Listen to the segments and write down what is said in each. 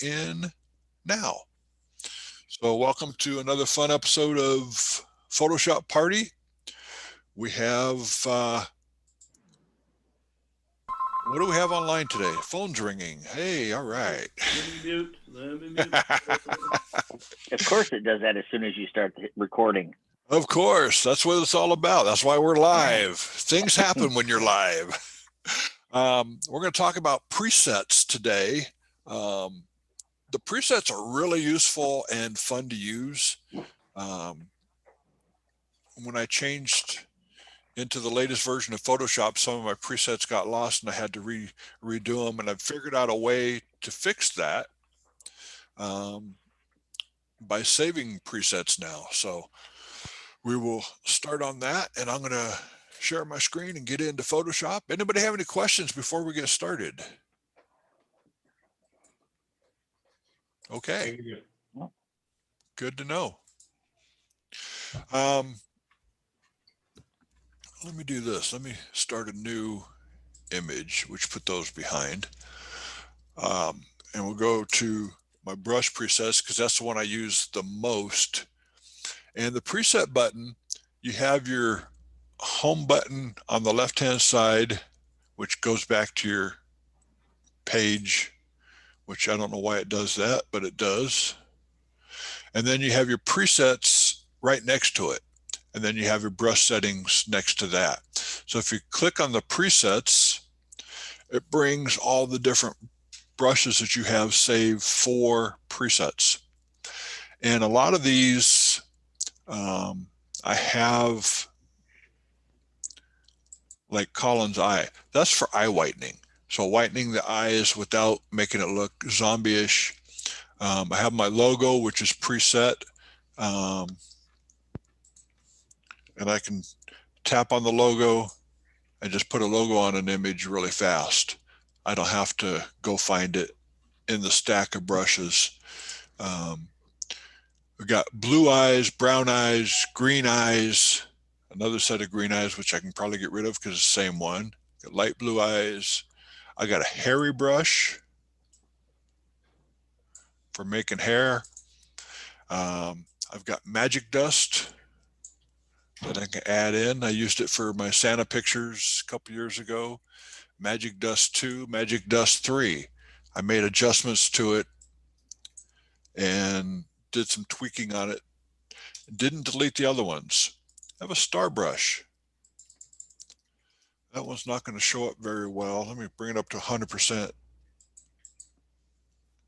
in now. So welcome to another fun episode of Photoshop Party. We have, what do we have online today? Phone's ringing. Hey, all right. Let me mute. Of course it does that as soon as you start recording. Of course, that's what it's all about. That's why we're live. Things happen when you're live. We're going to talk about presets today. The presets are really useful and fun to use. When I changed into the latest version of Photoshop, some of my presets got lost and I had to redo them, and I've figured out a way to fix that by saving presets now. So we will start on that, and I'm going to share my screen and get into Photoshop. Anybody have any questions before we get started? Okay, good to know. Let me do this. Let me start a new image, which put those behind. And we'll go to my brush presets because that's the one I use the most. And the preset button, you have your home button on the left-hand side, which goes back to your page, which I don't know why it does that, but it does. And then you have your presets right next to it. And then you have your brush settings next to that. So if you click on the presets, it brings all the different brushes that you have saved for presets. And a lot of these I have, like Colin's eye. That's for eye whitening. So whitening the eyes without making it look zombie-ish. I have my logo, which is preset. And I can tap on the logo and just put a logo on an image really fast. I don't have to go find it in the stack of brushes. We've got blue eyes, brown eyes, green eyes, another set of green eyes, which I can probably get rid of because it's the same one. Got light blue eyes. I got a hairy brush for making hair. I've got magic dust that I can add in. I used it for my Santa pictures a couple years ago. Magic Dust 2, Magic Dust 3. I made adjustments to it and did some tweaking on it. Didn't delete the other ones. I have a star brush. That one's not going to show up very well. Let me bring it up to 100%.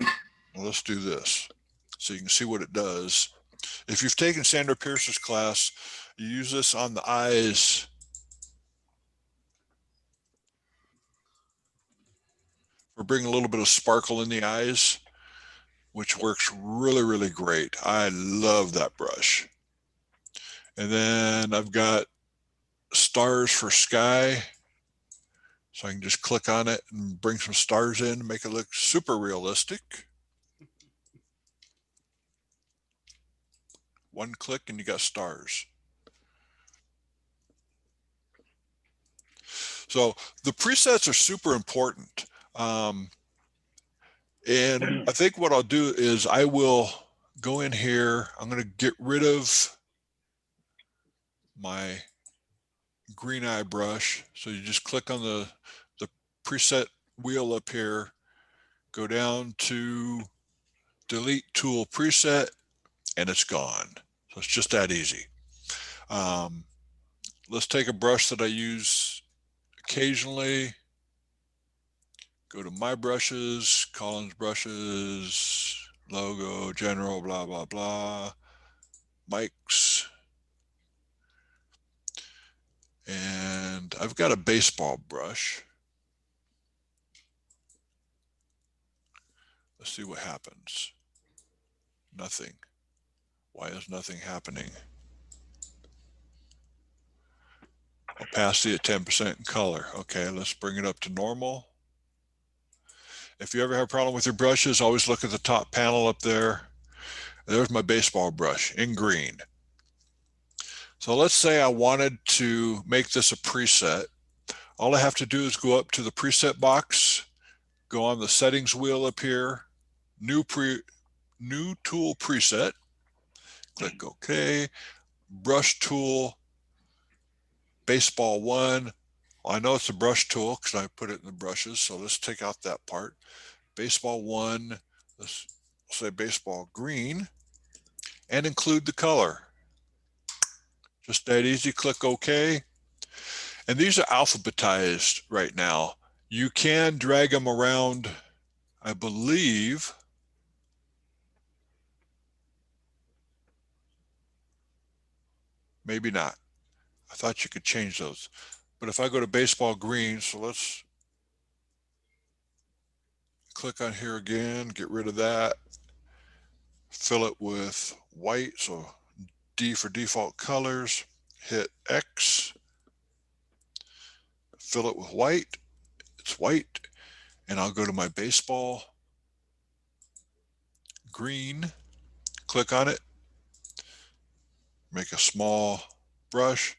Well, let's do this so you can see what it does. If you've taken Sandra Pierce's class, you use this on the eyes for bringing a little bit of sparkle in the eyes, which works really, really great. I love that brush. And then I've got stars for sky. So I can just click on it and bring some stars in to make it look super realistic. One click and you got stars. So the presets are super important. And I think what I'll do is I will go in here. I'm going to get rid of my green eye brush. So you just click on the preset wheel up here, go down to delete tool preset, and it's gone. So it's just that easy. Let's take a brush that I use occasionally. Go to my brushes, Colin's brushes, logo, general, blah, blah, blah, Mike's. And I've got a baseball brush. Let's see what happens. Nothing. Why is nothing happening? Opacity at 10% in color. Okay, let's bring it up to normal. If you ever have a problem with your brushes, always look at the top panel up there. There's my baseball brush in green. So let's say I wanted to make this a preset. All I have to do is go up to the preset box, go on the settings wheel up here, new tool preset, click OK. Brush tool, baseball 1. Well, I know it's a brush tool because I put it in the brushes, so let's take out that part. Baseball 1, let's say baseball green, and include the color. Just that easy. Click OK. And these are alphabetized right now. You can drag them around, I believe. Maybe not. I thought you could change those. But if I go to baseball green, so let's click on here again, get rid of that, fill it with white, so D for default colors, hit X, fill it with white, it's white, and I'll go to my baseball green, click on it, make a small brush,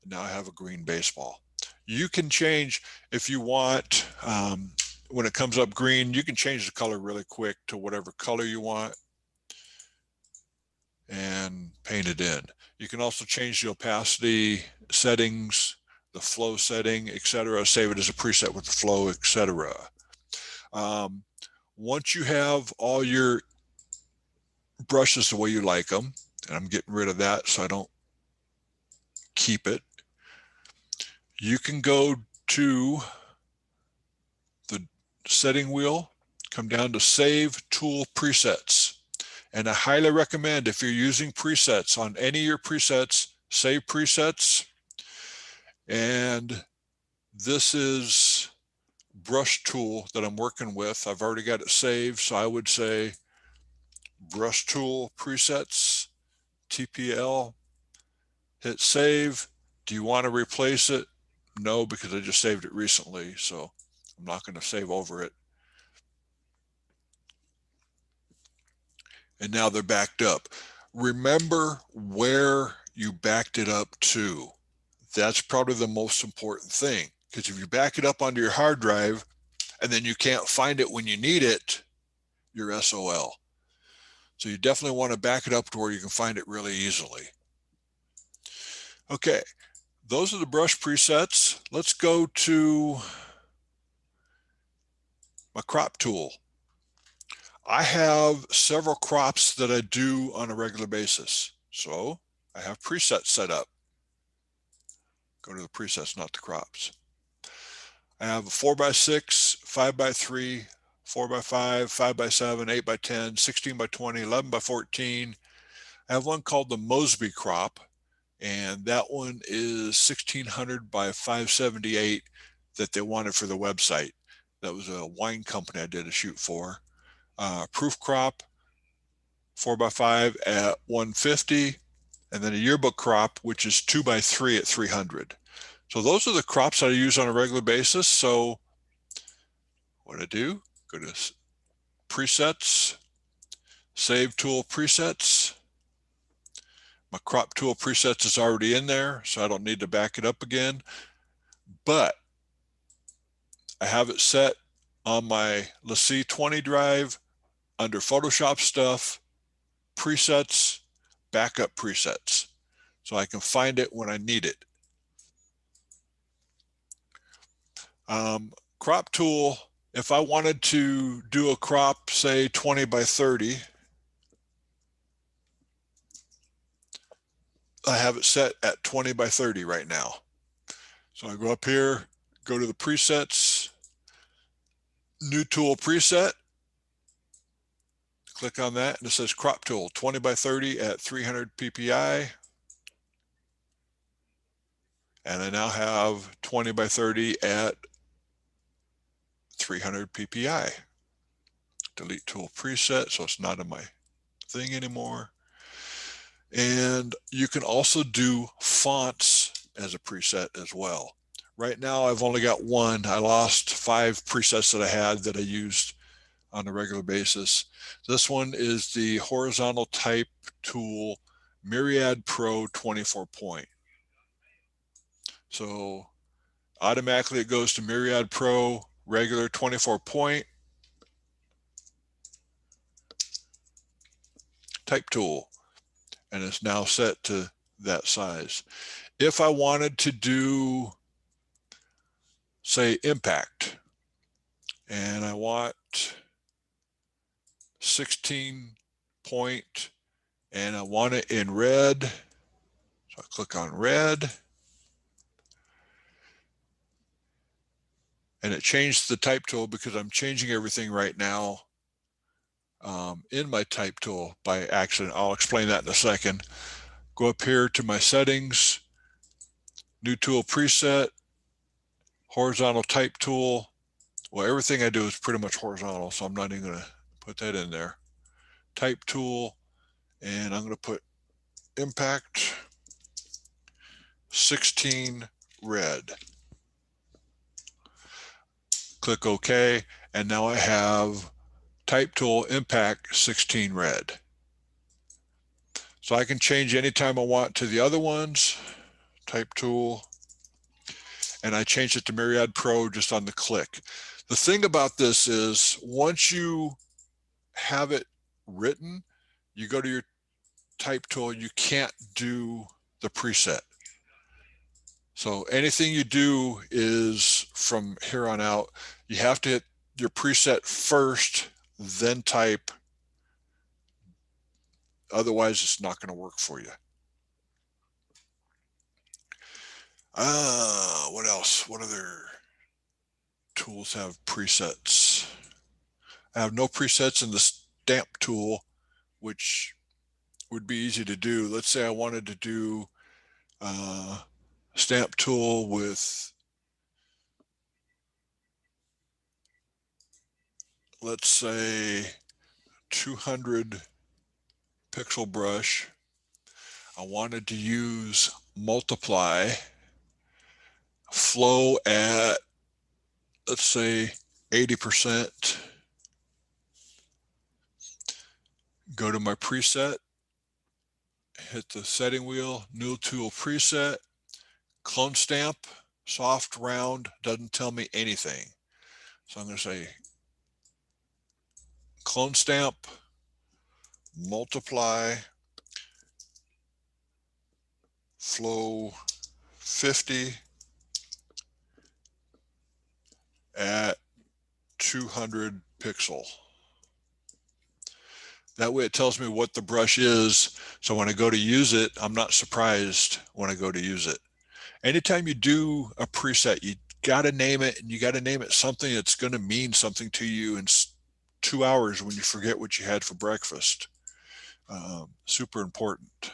and now I have a green baseball. You can change if you want, when it comes up green, you can change the color really quick to whatever color you want and paint it in. You can also change the opacity settings, the flow setting, etc. Save it as a preset with the flow, etc. Once you have all your brushes the way you like them, and I'm getting rid of that so I don't keep it, you can go to the setting wheel, come down to Save Tool Presets. And I highly recommend, if you're using presets on any of your presets, save presets. And this is brush tool that I'm working with. I've already got it saved, so I would say brush tool presets, TPL, hit save. Do you want to replace it? No, because I just saved it recently, so I'm not going to save over it. And now they're backed up. Remember where you backed it up to. That's probably the most important thing, because if you back it up onto your hard drive and then you can't find it when you need it, you're SOL. So you definitely want to back it up to where you can find it really easily. Okay, those are the brush presets. Let's go to my crop tool. I have several crops that I do on a regular basis. So I have presets set up. Go to the presets, not the crops. I have a 4x6, 5x3, 4x5, 5x7, 8x10, 16x20, 11x14. I have one called the Mosby crop, and that one is 1600 by 578 that they wanted for the website. That was a wine company I did a shoot for. Proof crop, 4x5 at 150, and then a yearbook crop, which is 2x3 at 300. So those are the crops that I use on a regular basis. So what I do, go to presets, save tool presets. My crop tool presets is already in there, so I don't need to back it up again. But I have it set on my LaCie 20 drive under Photoshop stuff, presets, backup presets, so I can find it when I need it. Crop tool, if I wanted to do a crop, say 20 by 30, I have it set at 20 by 30 right now. So I go up here, go to the presets, new tool preset, click on that, and it says crop tool, 20 by 30 at 300 ppi. And I now have 20 by 30 at 300 ppi. Delete tool preset, so it's not in my thing anymore. And you can also do fonts as a preset as well. Right now I've only got one. I lost 5 presets that I had that I used on a regular basis. This one is the horizontal type tool Myriad Pro 24 point. So automatically it goes to Myriad Pro regular 24 point. type tool, and it's now set to that size. If I wanted to do, say, impact, and I want 16 point, and I want it in red, so I click on red, and it changed the type tool because I'm changing everything right now in my type tool by accident. I'll explain that in a second. Go up here to my settings, new tool preset, horizontal type tool. Well, everything I do is pretty much horizontal, so I'm not even going to put that in there. Type tool, and I'm going to put impact 16 red. Click OK, and now I have type tool impact 16 red. So I can change anytime I want to the other ones. Type tool, and I changed it to Myriad Pro just on the click. The thing about this is once you have it written, you go to your type tool, you can't do the preset. So anything you do is from here on out, you have to hit your preset first, then type. Otherwise, it's not going to work for you. What else? What other tools have presets? I have no presets in the stamp tool, which would be easy to do. Let's say I wanted to do stamp tool with, let's say, 200 pixel brush. I wanted to use multiply, flow at, let's say, 80%. Go to my preset, hit the setting wheel, new tool preset, clone stamp, soft round, doesn't tell me anything. So I'm going to say clone stamp, multiply, flow 50 at 200 pixel. That way it tells me what the brush is. So when I go to use it, I'm not surprised when I go to use it. Anytime you do a preset, you got to name it, and you got to name it something that's going to mean something to you in 2 hours when you forget what you had for breakfast. Super important.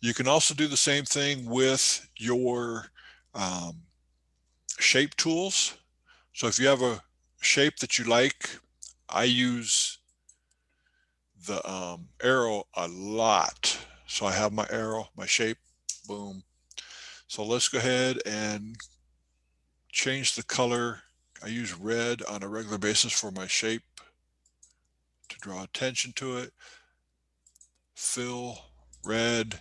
You can also do the same thing with your shape tools. So if you have a shape that you like, I use the arrow a lot. So I have my arrow, my shape, boom. So let's go ahead and change the color. I use red on a regular basis for my shape to draw attention to it. Fill, red,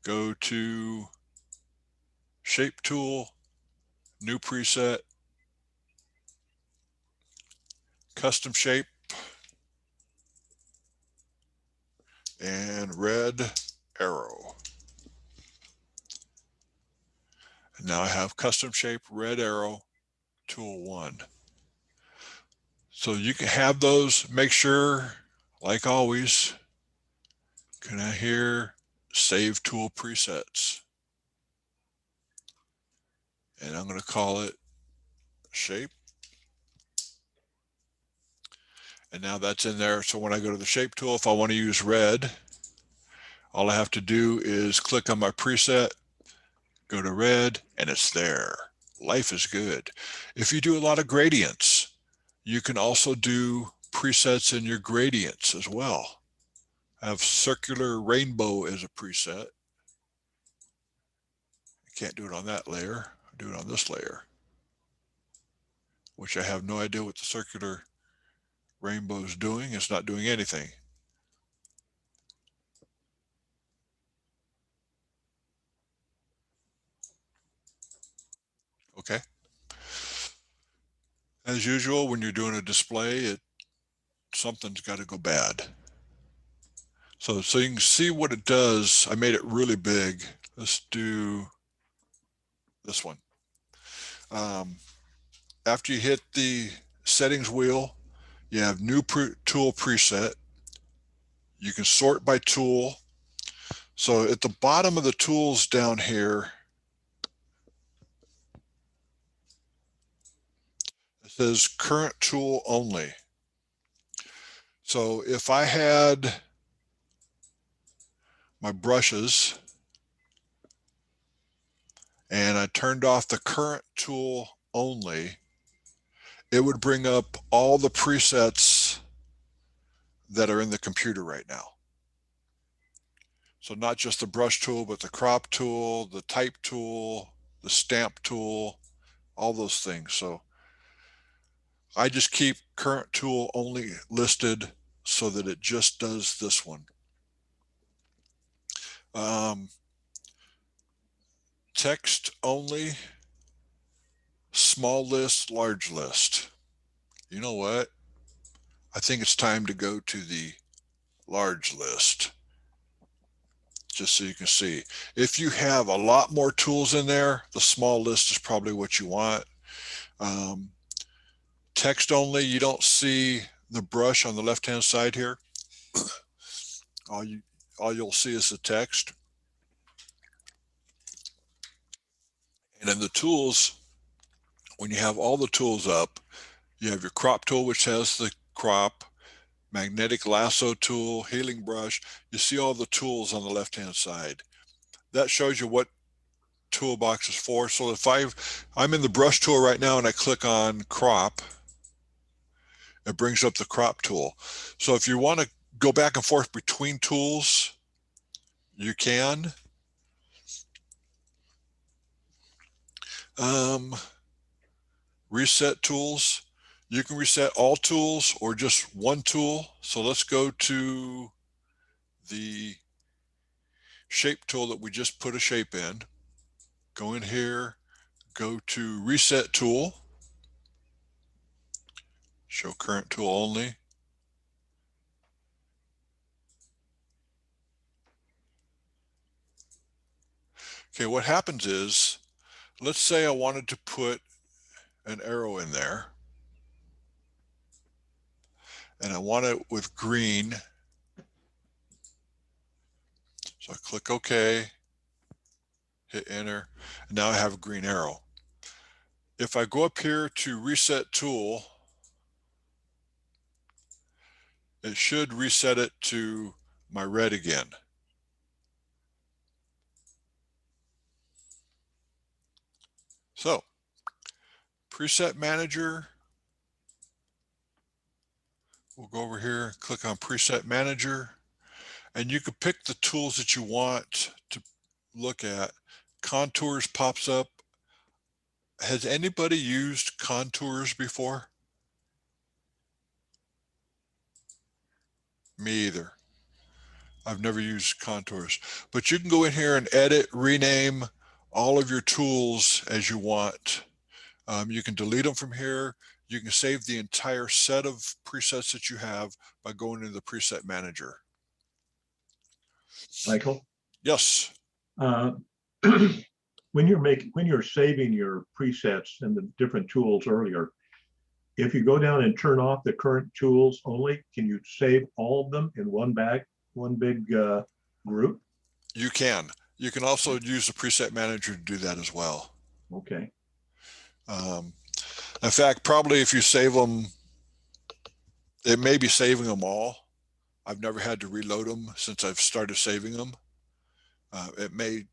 go to shape tool, new preset, custom shape, and red arrow. And now I have custom shape, red arrow, tool 1. So you can have those. Make sure, like always, can I hear save tool presets? And I'm going to call it shape. And now that's in there. So when I go to the shape tool, if I want to use red, all I have to do is click on my preset, go to red, and it's there. Life is good. If you do a lot of gradients, you can also do presets in your gradients as well. I have circular rainbow as a preset. I can't do it on that layer. I do it on this layer, which I have no idea what the circular rainbow is doing. It's not doing anything. Okay. As usual, when you're doing a display, something's got to go bad. So you can see what it does. I made it really big. Let's do this one. After you hit the settings wheel, you have new tool preset. You can sort by tool. So at the bottom of the tools down here, it says current tool only. So if I had my brushes and I turned off the current tool only, it would bring up all the presets that are in the computer right now. So not just the brush tool, but the crop tool, the type tool, the stamp tool, all those things. So I just keep current tool only listed so that it just does this one. Text only, small list, large list. You know what? I think it's time to go to the large list. Just so you can see. If you have a lot more tools in there, the small list is probably what you want. Text only, you don't see the brush on the left-hand side here. All you'll see is the text. And in the tools, when you have all the tools up, you have your crop tool, which has the crop, magnetic lasso tool, healing brush. You see all the tools on the left-hand side. That shows you what toolbox is for. So if I'm in the brush tool right now and I click on crop, it brings up the crop tool. So if you want to go back and forth between tools, you can. Reset tools. You can reset all tools or just one tool. So let's go to the shape tool that we just put a shape in. Go in here, go to reset tool, show current tool only. Okay, what happens is, let's say I wanted to put an arrow in there and I want it with green. So I click OK, hit enter, and now I have a green arrow. If I go up here to reset tool, it should reset it to my red again. So preset manager, we'll go over here, click on preset manager, and you can pick the tools that you want to look at. Contours pops up. Has anybody used contours before? Me either. I've never used contours, but you can go in here and edit, rename all of your tools as you want. You can delete them from here. You can save the entire set of presets that you have by going into the preset manager. Michael, Yes. when you're saving your presets and the different tools earlier, if you go down and turn off the current tools only, can you save all of them in one big group? You can. You can also use the preset manager to do that as well. Okay. In fact, probably if you save them, it may be saving them all. I've never had to reload them since I've started saving them. It may,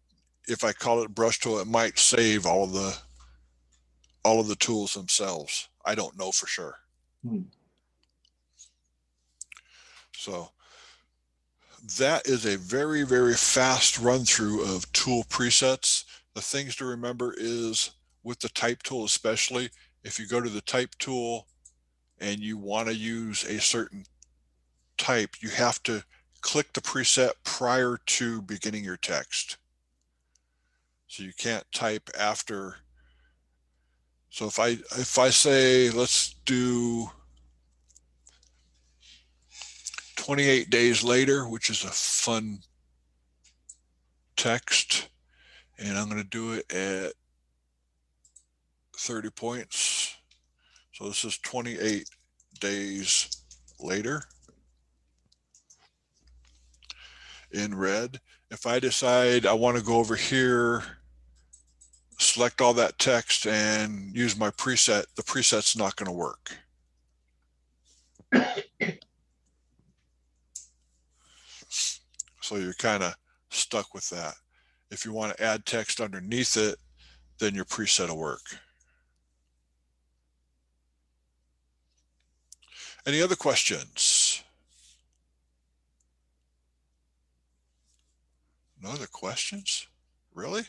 if I call it brush tool, it might save all of the tools themselves. I don't know for sure. So that is a very, very fast run through of tool presets. The things to remember is with the type tool, especially if you go to the type tool and you want to use a certain type, you have to click the preset prior to beginning your text. So you can't type after. So if I say, let's do 28 days later, which is a fun text. And I'm going to do it at 30 points. So this is 28 days later in red. If I decide I want to go over here, select all that text and use my preset, the preset's not going to work. So you're kind of stuck with that. If you want to add text underneath it, then your preset will work. Any other questions? No other questions? Really?